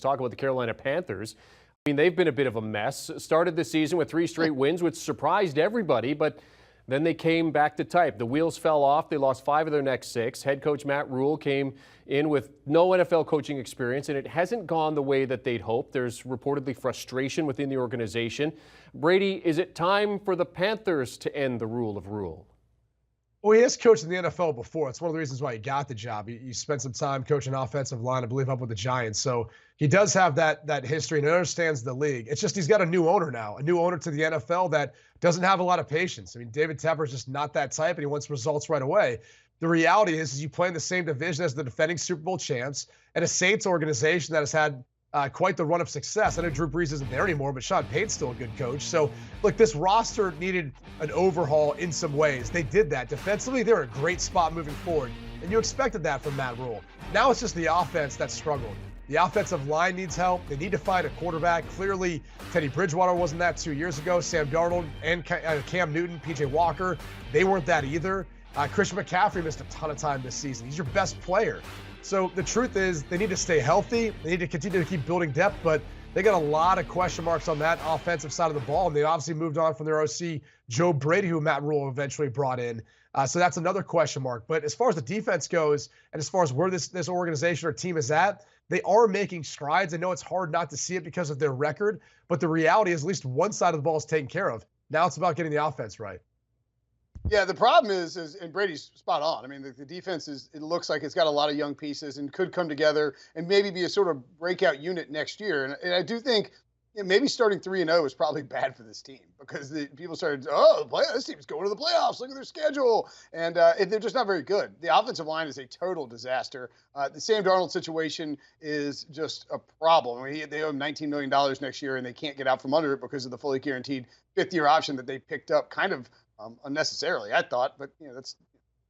Talk about the Carolina Panthers. I mean, they've been a bit of a mess. Started the season with 3 straight wins, which surprised everybody, but then they came back to type. The wheels fell off. They lost 5 of their next 6. Head coach Matt Rhules came in with no NFL coaching experience, and it hasn't gone the way that they'd hoped. There's reportedly frustration within the organization. Brady, is it time for the Panthers to end the rule of rule? Well, he has coached in the NFL before. It's one of the reasons why he got the job. He spent some time coaching offensive line, I believe, up with the Giants. So he does have that history and understands the league. It's just he's got a new owner now, a new owner to the NFL that doesn't have a lot of patience. I mean, David Tepper is just not that type, and he wants results right away. The reality is you play in the same division as the defending Super Bowl champs and a Saints organization that has had quite the run of success. I know Drew Brees isn't there anymore, but Sean Payton's still a good coach. So, look, this roster needed an overhaul in some ways. They did that. Defensively, they're in a great spot moving forward, and you expected that from Matt Rhules. Now it's just the offense that struggled. The offensive line needs help. They need to find a quarterback. Clearly, Teddy Bridgewater wasn't that 2 years ago. Sam Darnold and Cam Newton, P.J. Walker, they weren't that either. Christian McCaffrey missed a ton of time this season. He's your best player. So the truth is they need to stay healthy. They need to continue to keep building depth, but they got a lot of question marks on that offensive side of the ball, and they obviously moved on from their OC, Joe Brady, who Matt Rhules eventually brought in. So that's another question mark. But as far as the defense goes, and as far as where this organization or team is at, they are making strides. I know it's hard not to see it because of their record, but the reality is at least one side of the ball is taken care of. Now it's about getting the offense right. Yeah, the problem is and Brady's spot on. I mean, the defense it looks like it's got a lot of young pieces and could come together and maybe be a sort of breakout unit next year. And I do think maybe starting 3-0 is probably bad for this team because people started, this team's going to the playoffs. Look at their schedule. And they're just not very good. The offensive line is a total disaster. The Sam Darnold situation is just a problem. I mean, they owe him $19 million next year, and they can't get out from under it because of the fully guaranteed 5th-year option that they picked up kind of unnecessarily, I thought, but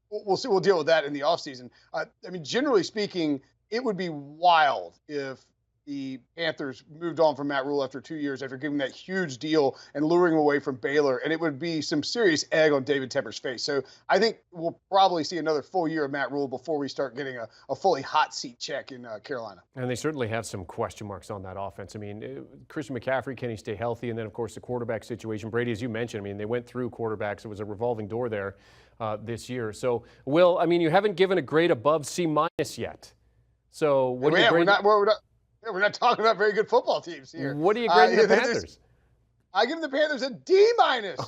we'll see. We'll deal with that in the offseason. I mean, generally speaking, it would be wild if the Panthers moved on from Matt Rhules after 2 years, after giving that huge deal and luring him away from Baylor, and it would be some serious egg on David Tepper's face. So I think we'll probably see another full year of Matt Rhules before we start getting a fully hot seat check in Carolina. And they certainly have some question marks on that offense. I mean, Christian McCaffrey, can he stay healthy? And then, of course, the quarterback situation. Brady, as you mentioned, I mean, they went through quarterbacks. It was a revolving door there this year. So, Will, I mean, you haven't given a grade above C- yet. So what do you grade? We're not talking about very good football teams here. What do you grade the Panthers? I give the Panthers a D-,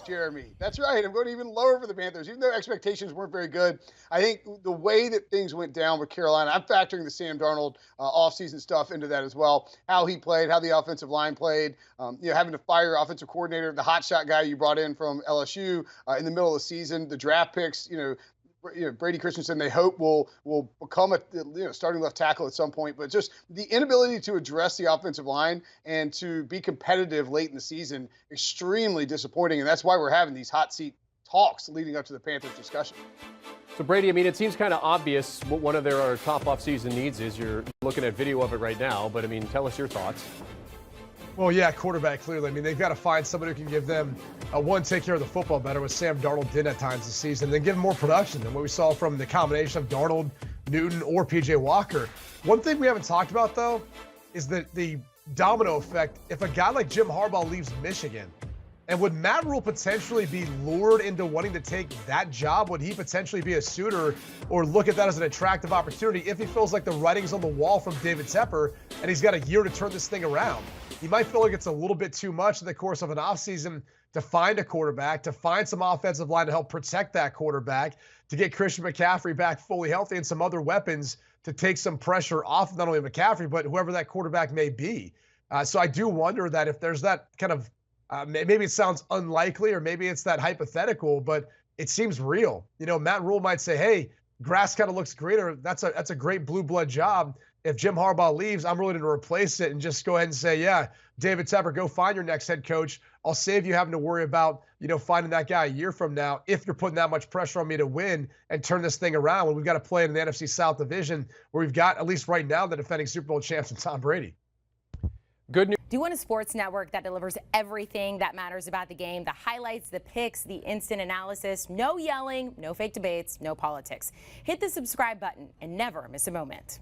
Jeremy. That's right. I'm going even lower for the Panthers, even though expectations weren't very good. I think the way that things went down with Carolina, I'm factoring the Sam Darnold offseason stuff into that as well. How he played, how the offensive line played, having to fire your offensive coordinator, the hotshot guy you brought in from LSU in the middle of the season, the draft picks, Brady Christensen, they hope will become a starting left tackle at some point, but just the inability to address the offensive line and to be competitive late in the season, extremely disappointing. And that's why we're having these hot seat talks leading up to the Panthers discussion. So, Brady, I mean, it seems kind of obvious what one of their top offseason needs is. You're looking at video of it right now, but I mean, tell us your thoughts. Well, yeah, quarterback, clearly. I mean, they've got to find somebody who can give them, take care of the football better, what Sam Darnold did at times this season, and then give them more production than what we saw from the combination of Darnold, Newton, or P.J. Walker. One thing we haven't talked about, though, is the domino effect if a guy like Jim Harbaugh leaves Michigan. And would Matt Rhules potentially be lured into wanting to take that job? Would he potentially be a suitor or look at that as an attractive opportunity if he feels like the writing's on the wall from David Tepper and he's got a year to turn this thing around? He might feel like it's a little bit too much in the course of an offseason to find a quarterback, to find some offensive line to help protect that quarterback, to get Christian McCaffrey back fully healthy and some other weapons to take some pressure off not only McCaffrey, but whoever that quarterback may be. So I do wonder that if there's that kind of maybe it sounds unlikely or maybe it's that hypothetical, but it seems real. Matt Rhules might say, hey, grass kind of looks greener. That's a great blue blood job. If Jim Harbaugh leaves, I'm willing to replace it and just go ahead and say, yeah, David Tepper, go find your next head coach. I'll save you having to worry about, finding that guy a year from now if you're putting that much pressure on me to win and turn this thing around when we've got to play in the NFC South division where we've got, at least right now, the defending Super Bowl champs and Tom Brady. Good news. Do you want a sports network that delivers everything that matters about the game? The highlights, the picks, the instant analysis, no yelling, no fake debates, no politics. Hit the subscribe button and never miss a moment.